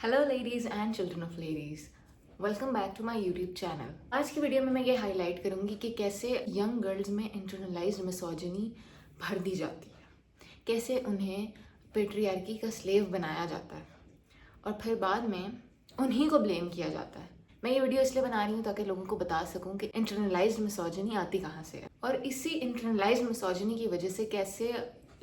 Hello ladies and children of ladies, welcome back to my YouTube channel. आज की video में मैं ये हाईलाइट करूँगी कि कैसे यंग गर्ल्स में इंटरनलाइज्ड मिसोजिनी भर दी जाती है, कैसे उन्हें पेट्रियार्की का स्लेव बनाया जाता है और फिर बाद में उन्हीं को ब्लेम किया जाता है। मैं ये वीडियो इसलिए बना रही हूँ ताकि लोगों को बता सकूँ कि इंटरनलाइज्ड मिसोजिनी आती कहाँ से है और इसी इंटरनलाइज्ड मिसोजिनी की वजह से कैसे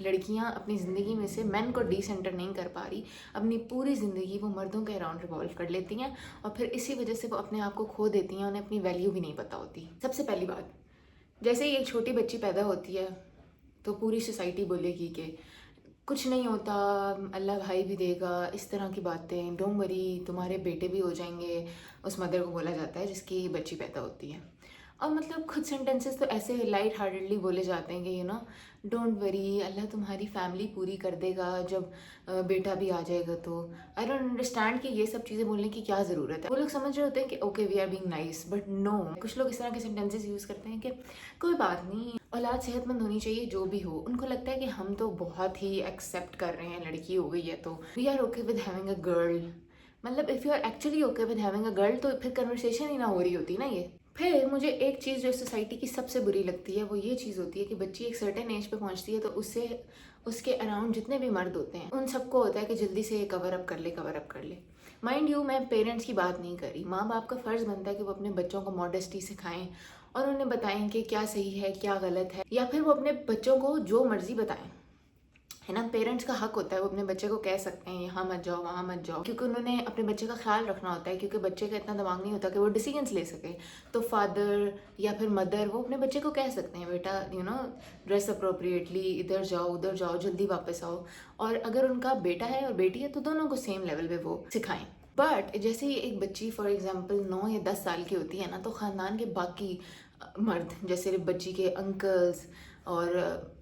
लड़कियां अपनी ज़िंदगी में से मेन को डिसेंटर नहीं कर पा रही, अपनी पूरी ज़िंदगी वो मर्दों के अराउंड रिवॉल्व कर लेती हैं और फिर इसी वजह से वो अपने आप को खो देती हैं, उन्हें अपनी वैल्यू भी नहीं पता होती। सबसे पहली बात, जैसे ही एक छोटी बच्ची पैदा होती है तो पूरी सोसाइटी बोलेगी कि कुछ नहीं होता, अल्लाह भाई भी देगा, इस तरह की बातें, डोंट वरी, तुम्हारे बेटे भी हो जाएंगे, उस मदर को बोला जाता है जिसकी बच्ची पैदा होती है। और मतलब खुद सेंटेंसेस तो ऐसे लाइट हार्टेडली बोले जाते हैं कि डोंट वरी, अल्लाह तुम्हारी फैमिली पूरी कर देगा जब बेटा भी आ जाएगा। तो आई डोंट अंडरस्टैंड कि ये सब चीज़ें बोलने की क्या ज़रूरत है। वो लोग समझ रहे होते हैं कि okay we are being nice, but no, कुछ लोग इस तरह के सेंटेंसेस यूज़ करते हैं कि कोई बात नहीं, औलाद सेहतमंद होनी चाहिए, जो भी हो। उनको लगता है कि हम तो बहुत ही एक्सेप्ट कर रहे हैं, लड़की हो गई है तो we are okay with having a girl. मतलब if you are actually okay with having a girl तो फिर कन्वर्सेशन ही ना हो रही होती ना ये। फिर मुझे एक चीज़ जो सोसाइटी की सबसे बुरी लगती है वो ये चीज़ होती है कि बच्ची एक सर्टेन एज पे पहुंचती है तो उससे उसके अराउंड जितने भी मर्द होते हैं उन सबको होता है कि जल्दी से कवर अप कर ले, कवर अप कर ले। माइंड यू, मैं पेरेंट्स की बात नहीं कर रही। माँ बाप का फ़र्ज़ बनता है कि वो अपने बच्चों को मॉडेस्टी सिखाएं और उन्हें बताएं कि क्या सही है क्या गलत है, या फिर वो अपने बच्चों को जो मर्ज़ी बताएं, है ना। पेरेंट्स का हक होता है, वो अपने बच्चे को कह सकते हैं यहाँ मत जाओ वहाँ मत जाओ, क्योंकि उन्होंने अपने बच्चे का ख्याल रखना होता है, क्योंकि बच्चे का इतना दिमाग नहीं होता कि वो डिसीजंस ले सके। तो फादर या फिर मदर वो अपने बच्चे को कह सकते हैं बेटा ड्रेस अप्रोप्रिएटली, इधर जाओ उधर जाओ, जल्दी वापस आओ। और अगर उनका बेटा है और बेटी है तो दोनों को सेम लेवल पे वो सिखाएं। बट जैसे ही एक बच्ची फॉर एग्जाम्पल 9 या 10 साल की होती है ना, तो ख़ानदान के बाकी मर्द, जैसे बच्ची के अंकल्स और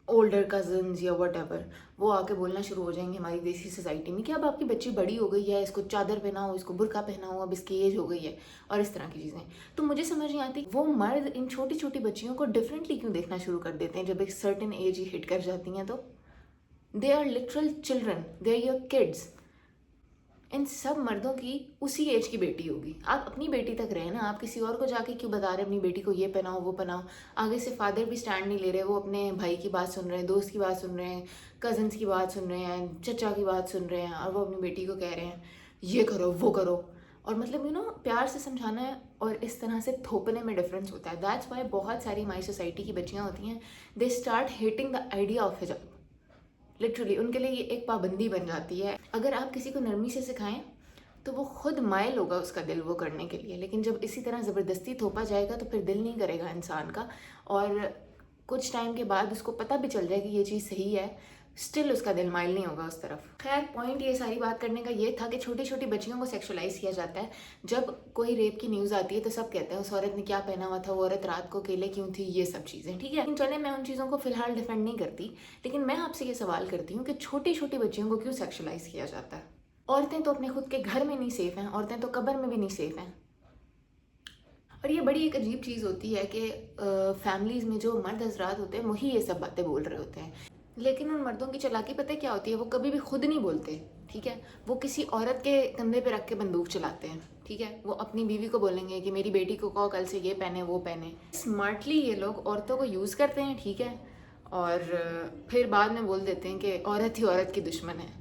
ओल्डर कजन्स या वट एवर, वो आके बोलना शुरू हो जाएंगे हमारी देसी सोसाइटी में कि अब आपकी बच्ची बड़ी हो गई है, इसको चादर पहनाओ, इसको बुर्का पहनाओ, अब इसकी एज हो गई है, और इस तरह की चीज़ें। तो मुझे समझ नहीं आती वो मर्द इन छोटी छोटी बच्चियों को डिफरेंटली क्यों देखना शुरू कर देते हैं जब एक सर्टेन एज ही हिट कर जाती हैं। तो they are literal children, they are your kids. इन सब मर्दों की उसी एज की बेटी होगी। आप अपनी बेटी तक रहे ना, आप किसी और को जाके क्यों बता रहे अपनी बेटी को ये पहनाओ वो पहनाओ। आगे से फादर भी स्टैंड नहीं ले रहे, वो अपने भाई की बात सुन रहे हैं, दोस्त की बात सुन रहे हैं, कजन्स की बात सुन रहे हैं, चचा की बात सुन रहे हैं, और वो अपनी बेटी को कह रहे हैं ये करो वो करो। और मतलब प्यार से समझाना है और इस तरह से थोपने में डिफरेंस होता है। दैट्स वाई बहुत सारी हमारी सोसाइटी की बच्चियाँ होती हैं, they start hating the idea of हिजाब। लिटरली उनके लिए ये एक पाबंदी बन जाती है। अगर आप किसी को नरमी से सिखाएं तो वो खुद माइल होगा उसका दिल वो करने के लिए, लेकिन जब इसी तरह ज़बरदस्ती थोपा जाएगा तो फिर दिल नहीं करेगा इंसान का। और कुछ टाइम के बाद उसको पता भी चल जाए कि ये चीज़ सही है, स्टिल उसका दिल माइल नहीं होगा उस तरफ। खैर, पॉइंट ये सारी बात करने का ये था कि छोटी छोटी बच्चियों को सेक्सुअलाइज किया जाता है। जब कोई रेप की न्यूज़ आती है तो सब कहते हैं उस औरत ने क्या पहना हुआ था, वो औरत रात को अकेले क्यों थी, ये सब चीज़ें। ठीक है, लेकिन चले, मैं उन चीज़ों को फिलहाल डिफेंड नहीं करती, लेकिन मैं आपसे ये सवाल करती हूँ कि छोटी छोटी बच्चियों को क्यों सेक्सुअलाइज किया जाता है। औरतें तो अपने खुद के घर में नहीं सेफ हैं, औरतें तो कब्र में भी नहीं सेफ हैं। और ये बड़ी एक अजीब चीज़ होती है कि फैमिलीज़ में जो मर्द हजरात होते हैं वही ये सब बातें बोल रहे होते हैं, लेकिन उन मर्दों की चालाकी पता है क्या होती है, वो कभी भी खुद नहीं बोलते। ठीक है, वो किसी औरत के कंधे पे रख के बंदूक चलाते हैं। ठीक है, वो अपनी बीवी को बोलेंगे कि मेरी बेटी को कहो कल से ये पहने वो पहने। स्मार्टली ये लोग औरतों को यूज़ करते हैं, ठीक है, और फिर बाद में बोल देते हैं कि औरत ही औरत की दुश्मन है।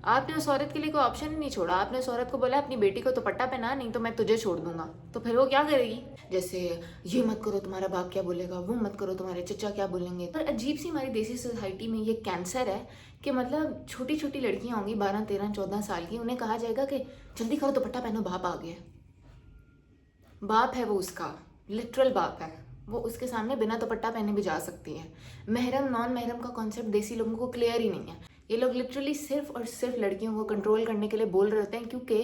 आपने उस औरत के लिए कोई ऑप्शन ही नहीं छोड़ा। आपने उस औरत को बोला अपनी बेटी को दुपट्टा पहना, नहीं तो मैं तुझे छोड़ दूंगा। तो फिर वो क्या करेगी? जैसे ये मत करो तुम्हारा बाप क्या बोलेगा, वो मत करो तुम्हारे चचा क्या बोलेंगे। पर अजीब सी हमारी देसी सोसाइटी में ये कैंसर है कि मतलब छोटी छोटी लड़कियां होंगी 12 13 14 साल की, उन्हें कहा जाएगा कि जल्दी करो दुपट्टा पहनो, बाप आ गया। बाप है वो उसका, लिटरल बाप है वो, उसके सामने बिना दुपट्टा पहने भी जा सकती है। महरम नॉन महरम का कॉन्सेप्ट देसी लोगों को क्लियर ही नहीं है। ये लोग लिटरली सिर्फ और सिर्फ लड़कियों को कंट्रोल करने के लिए बोल रहे होते हैं, क्योंकि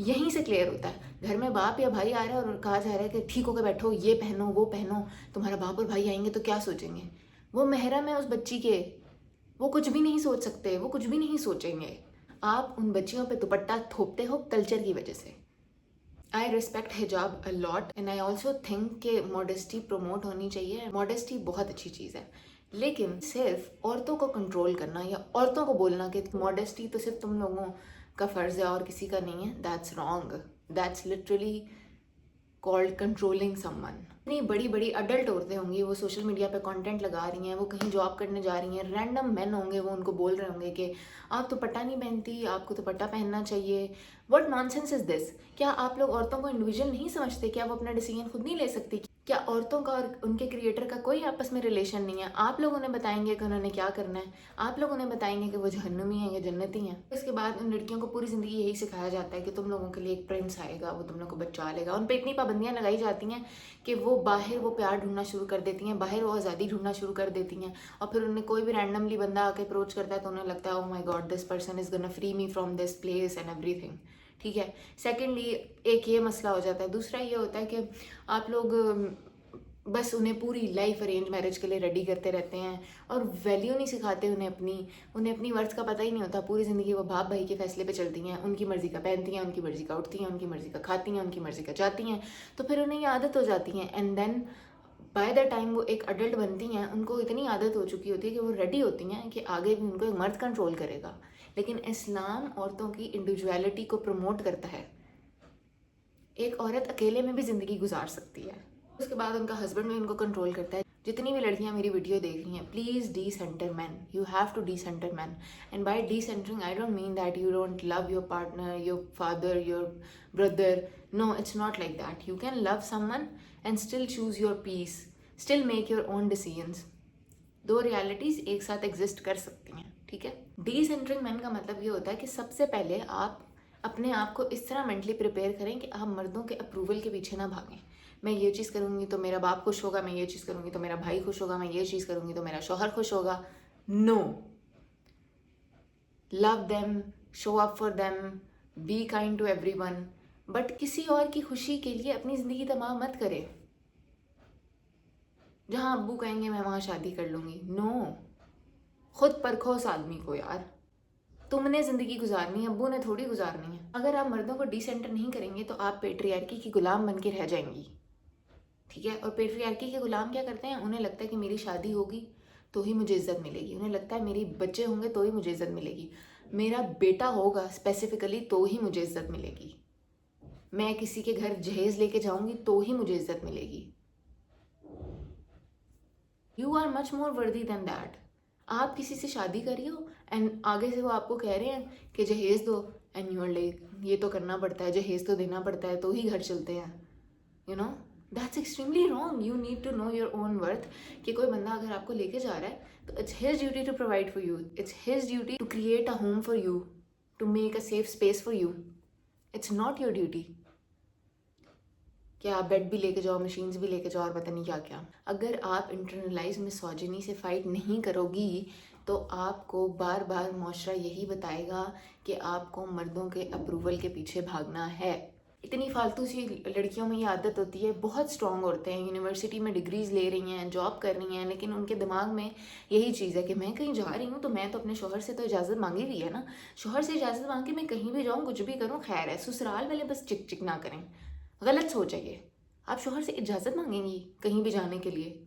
यहीं से क्लियर होता है। घर में बाप या भाई आ रहा है और कहा जा रहा है कि ठीक होकर बैठो, ये पहनो वो पहनो, तुम्हारा बाप और भाई आएंगे तो क्या सोचेंगे। वो महरम है उस बच्ची के, वो कुछ भी नहीं सोच सकते, वो कुछ भी नहीं सोचेंगे। आप उन बच्चियों पे दुपट्टा थोपते हो कल्चर की वजह से। आई रिस्पेक्ट हिजाब a lot and I also think कि मॉडेस्टी प्रमोट होनी चाहिए। मॉडेस्टी बहुत अच्छी चीज़ है, लेकिन सिर्फ औरतों को कंट्रोल करना या औरतों को बोलना कि मॉडेस्टी तो सिर्फ तुम लोगों का फ़र्ज़ है और किसी का नहीं है, that's wrong. That's literally called controlling someone. इतनी बड़ी बड़ी अडल्ट औरतें होंगी, वो सोशल मीडिया पे कंटेंट लगा रही हैं, वो कहीं जॉब करने जा रही हैं, रैंडम मैन होंगे, वो उनको बोल रहे होंगे कि आप तो पट्टा नहीं पहनती, आपको तो पट्टा पहनना चाहिए। What nonsense is this? क्या आप लोग औरतों को इंडिविजुअल नहीं समझते? क्या वो अपना डिसीजन खुद नहीं ले सकती? क्या औरतों का और उनके क्रिएटर का कोई आपस में रिलेशन नहीं है? आप लोग उन्हें बताएंगे कि उन्होंने क्या करना है, आप लोग उन्हें बताएंगे कि वो जहन्नुमी है या जन्नती हैं। इसके बाद उन लड़कियों को पूरी ज़िंदगी यही सिखाया जाता है कि तुम लोगों के लिए एक प्रिंस आएगा, वो तुम लोग को बचा लेगा। उन पर इतनी पाबंदियाँ लगाई जाती हैं कि वो बाहर वो प्यार ढूंढना शुरू कर देती हैं, बाहर वो आज़ादी ढूंढना शुरू कर देती हैं, और फिर उन्हें कोई भी रैंडमली बंदा आके अप्रोच करता है तो उन्हें लगता है oh my God this person is gonna free me from this place and everything. ठीक है, सेकेंडली एक ये मसला हो जाता है। दूसरा ये होता है कि आप लोग बस उन्हें पूरी लाइफ अरेंज मैरिज के लिए रेडी करते रहते हैं और वैल्यू नहीं सिखाते उन्हें अपनी वर्थ का पता ही नहीं होता। पूरी ज़िंदगी वो बाप भाई के फैसले पे चलती हैं, उनकी मर्ज़ी का पहनती हैं, उनकी मर्ज़ी का उठती हैं, उनकी मर्ज़ी का खाती हैं, उनकी मर्ज़ी का जाती हैं। तो फिर उन्हें ये आदत हो जाती है and then by the time वो एक अडल्ट बनती हैं, उनको इतनी आदत हो चुकी होती है कि वो रेडी होती हैं कि आगे भी उनको एक मर्द कंट्रोल करेगा। लेकिन इस्लाम औरतों की इंडिविजुअलिटी को प्रमोट करता है। एक औरत अकेले में भी ज़िंदगी गुजार सकती है, उसके बाद उनका हस्बैंड भी उनको कंट्रोल करता है। जितनी भी लड़कियां मेरी वीडियो देख रही हैं, please decentre man, you have to decentre man. And by decentring I don't mean that you don't love your partner, your father, your brother. No, it's not like that. You can love someone and still choose your peace, still make your own decisions. दो realities एक साथ exist कर सकती हैं। ठीक है, D centering man का मतलब ये होता है कि सबसे पहले आप अपने आप को इस तरह मेंटली प्रिपेयर करें कि आप मर्दों के अप्रूवल के पीछे ना भागें। मैं ये चीज़ करूँगी तो मेरा बाप खुश होगा, मैं ये चीज़ करूँगी तो मेरा भाई खुश होगा, मैं ये चीज़ करूँगी तो मेरा शौहर खुश होगा। No, love them, show up for them, be kind to everyone, but किसी और की खुशी के लिए अपनी ज़िंदगी तबाह मत करें। जहाँ अब्बू कहेंगे मैं वहाँ शादी कर लूँगी, नो। खुद परखो उस आदमी को यार, तुमने ज़िंदगी गुजारनी है, अब्बू ने थोड़ी गुजारनी है। अगर आप मर्दों को डिसेंटर नहीं करेंगे तो आप पेट्रियार्की की गुलाम बन के रह जाएंगी। ठीक है, और पेट्रियार्की के गुलाम क्या करते हैं? उन्हें लगता है कि मेरी शादी होगी तो ही मुझे इज्जत मिलेगी, उन्हें लगता है मेरी बच्चे होंगे तो ही मुझे इज्जत मिलेगी, मेरा बेटा होगा स्पेसिफिकली तो ही मुझे इज्जत मिलेगी, मैं किसी के घर जहेज लेके जाऊंगी तो ही मुझे इज्जत मिलेगी। यू आर मच मोर वर्दी देन दैट। आप किसी से शादी करिए एंड आगे से वो आपको कह रहे हैं कि जहेज दो, एंड यू आर लाइक ये तो करना पड़ता है, जहेज तो देना पड़ता है तो ही घर चलते हैं। You know, that's extremely wrong. You need to know your own worth. कि कोई बंदा अगर आपको लेके जा रहा है तो it's his duty to provide for you, it's his duty to create a home for you, to make a safe space for you. It's not your duty कि आप बेड भी लेके जाओ, मशीन्स भी लेके जाओ और पता नहीं क्या क्या। अगर आप इंटरनलाइज मिसोजिनी से फाइट नहीं करोगी तो आपको बार बार मुआशरा यही बताएगा कि आपको मर्दों के अप्रूवल के पीछे भागना है। इतनी फालतू सी लड़कियों में ये आदत होती है। बहुत स्ट्रॉन्ग औरतें हैं, यूनिवर्सिटी में डिग्रीज ले रही हैं, जॉब कर रही हैं, लेकिन उनके दिमाग में यही चीज़ है कि मैं कहीं जा रही हूँ तो मैं तो अपने शोहर से तो इजाज़त मांगी हुई है ना, शोहर से इजाज़त मांग के मैं कहीं भी जाऊँ कुछ भी करूँ खैर है। ससुराल वाले बस चिक चिक ना करें, गलत सोच है ये। आप शोहर से इजाज़त मांगेंगी कहीं भी जाने के लिए?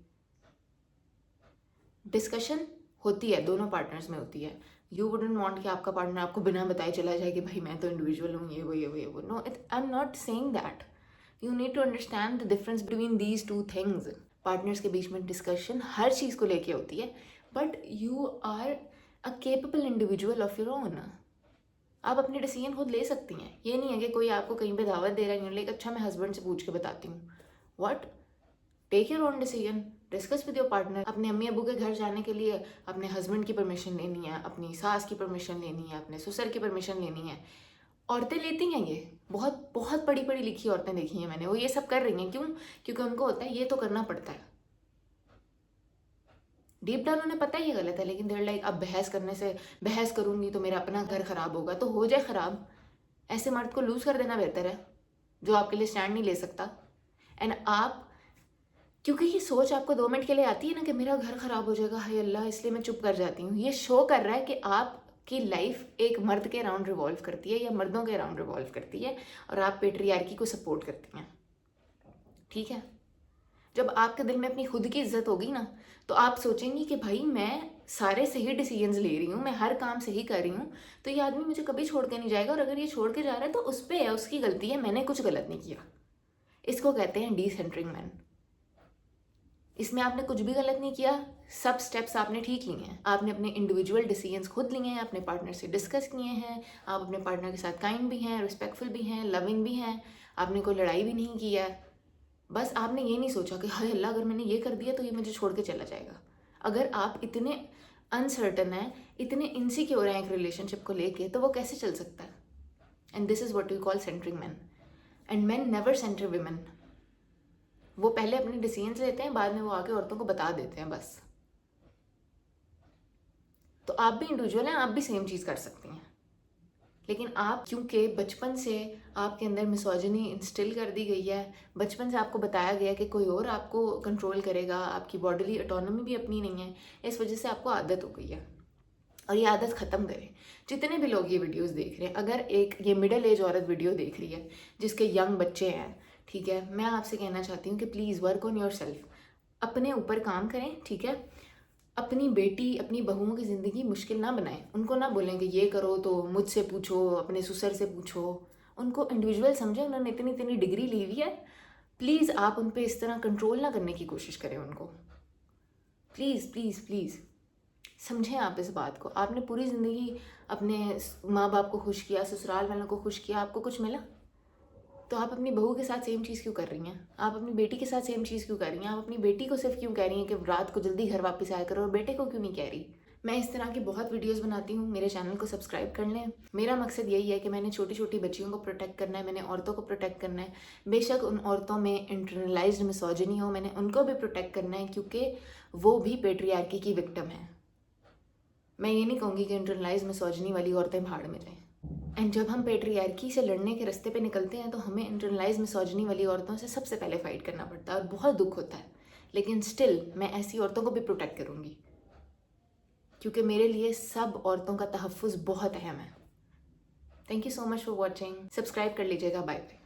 डिस्कशन होती है, दोनों पार्टनर्स में होती है। यू वुडंट वांट कि आपका पार्टनर आपको बिना बताए चला जाए कि भाई मैं तो इंडिविजुअल हूँ, ये वो ये वो ये वो। No, I am not saying that. You need to understand the difference between these two things. Partners के बीच में डिस्कशन हर चीज़ को लेके होती है, but you are a capable individual of your own. आप अपने डिसीजन खुद ले सकती हैं। ये नहीं है कि कोई आपको कहीं पे दावत दे रहा है, लाइक अच्छा मैं हस्बैंड से पूछ के बताती हूँ। What? Take your own decision, discuss with your partner. अपने अम्मी अबू के घर जाने के लिए अपने हस्बैंड की परमिशन लेनी है, अपनी सास की परमिशन लेनी है, अपने ससुर की परमिशन लेनी है। औरतें लेती हैं ये, बहुत बहुत पढ़ी पढ़ी लिखी औरतें देखी हैं मैंने, वो ये सब कर रही हैं। क्यों? क्योंकि उनको होता है ये तो करना पड़ता है। डीप डाउन उन्हें पता है ये गलत है, लेकिन देर लाइक अब बहस करने से, बहस करूंगी तो मेरा अपना घर खराब होगा, तो हो जाए खराब। ऐसे मर्द को लूज कर देना बेहतर है जो आपके लिए स्टैंड नहीं ले सकता। एंड आप, क्योंकि ये सोच आपको 2 मिनट के लिए आती है ना कि मेरा घर खराब हो जाएगा, हाय अल्लाह, इसलिए मैं चुप कर जाती हूँ। ये शो कर रहा है कि आपकी लाइफ एक मर्द के अराउंड रिवॉल्व करती है या मर्दों के अराउंड रिवॉल्व करती है और आप पेट्रियार्की को सपोर्ट करती हैं। ठीक है, जब आपके दिल में अपनी खुद की इज्जत होगी ना तो आप सोचेंगी कि भाई मैं सारे सही डिसीजंस ले रही हूँ, मैं हर काम सही कर रही हूँ, तो ये आदमी मुझे कभी छोड़ के नहीं जाएगा। और अगर ये छोड़ के जा रहा है तो उस पे है, उसकी गलती है, मैंने कुछ गलत नहीं किया। इसको कहते हैं डिसेंटरिंग मैन। इसमें आपने कुछ भी गलत नहीं किया, सब स्टेप्स आपने ठीक लिए हैं। आपने अपने इंडिविजुअल डिसीजंस खुद लिए हैं, अपने पार्टनर से डिस्कस किए हैं, आप अपने पार्टनर के साथ काइंड भी हैं, रिस्पेक्टफुल भी हैं, लविंग भी हैं, आपने कोई लड़ाई भी नहीं की है। बस आपने ये नहीं सोचा कि हाय अल्लाह अगर मैंने ये कर दिया तो ये मुझे छोड़ के चला जाएगा। अगर आप इतने अनसर्टन हैं, इतने इनसिक्योर हैं एक रिलेशनशिप को लेके, तो वो कैसे चल सकता है? And this is what we call centring man. And man never centre women. वो पहले अपने डिसीजंस लेते हैं, बाद में वो आके औरतों को बता देते हैं बस। तो आप भी इंडिविजुअल हैं, आप भी सेम चीज़ कर सकती हैं, लेकिन आप क्योंकि बचपन से आपके अंदर मिसोजिनी इंस्टिल कर दी गई है, बचपन से आपको बताया गया है कि कोई और आपको कंट्रोल करेगा, आपकी बॉडीली ऑटोनॉमी भी अपनी नहीं है, इस वजह से आपको आदत हो गई है। और ये आदत ख़त्म करें। जितने भी लोग ये वीडियोस देख रहे हैं, अगर एक ये मिडिल एज औरत वीडियो देख रही है जिसके यंग बच्चे हैं, ठीक है, मैं आपसे कहना चाहती हूँ कि please work on your self, अपने ऊपर काम करें, ठीक है। अपनी बेटी, अपनी बहुओं की ज़िंदगी मुश्किल ना बनाएं। उनको ना बोलें कि ये करो तो मुझसे पूछो, अपने ससुर से पूछो। उनको इंडिविजुअल समझें, उन्होंने इतनी इतनी डिग्री ली हुई है। प्लीज़ आप उन पर इस तरह कंट्रोल ना करने की कोशिश करें उनको। प्लीज़ प्लीज़ प्लीज़ समझें आप इस बात को। आपने पूरी ज़िंदगी अपने माँ बाप को खुश किया, ससुराल वालों को खुश किया, आपको कुछ मिला? तो आप अपनी बहू के साथ सेम चीज़ क्यों कर रही हैं? आप अपनी बेटी के साथ सेम चीज़ क्यों कर रही हैं? आप अपनी बेटी को सिर्फ क्यों कह रही हैं कि रात को जल्दी घर वापस आया करो, और बेटे को क्यों नहीं कह रही? मैं इस तरह की बहुत वीडियोस बनाती हूँ, मेरे चैनल को सब्सक्राइब कर लें। मेरा मकसद यही है कि मैंने छोटी छोटी बच्चियों को प्रोटेक्ट करना है, मैंने औरतों को प्रोटेक्ट करना है। बेशक उन औरतों में इंटरनलाइज्ड मिसोजिनी हो, मैंने उनको भी प्रोटेक्ट करना है, क्योंकि वो भी पेट्रियार्की की विक्टिम है। मैं ये नहीं कहूँगी कि इंटरनलाइज मिसोजिनी वाली औरतें भाड़ में जाएं। एंड जब हम पेट्रियार्की से लड़ने के रास्ते पे निकलते हैं तो हमें इंटरनलाइज मिसोजिनी वाली औरतों से सबसे पहले फाइट करना पड़ता है, और बहुत दुख होता है। लेकिन स्टिल मैं ऐसी औरतों को भी प्रोटेक्ट करूँगी, क्योंकि मेरे लिए सब औरतों का तहफ़्फ़ुज़ बहुत अहम है। Thank you so much for watching. Subscribe कर लीजिएगा। Bye bye.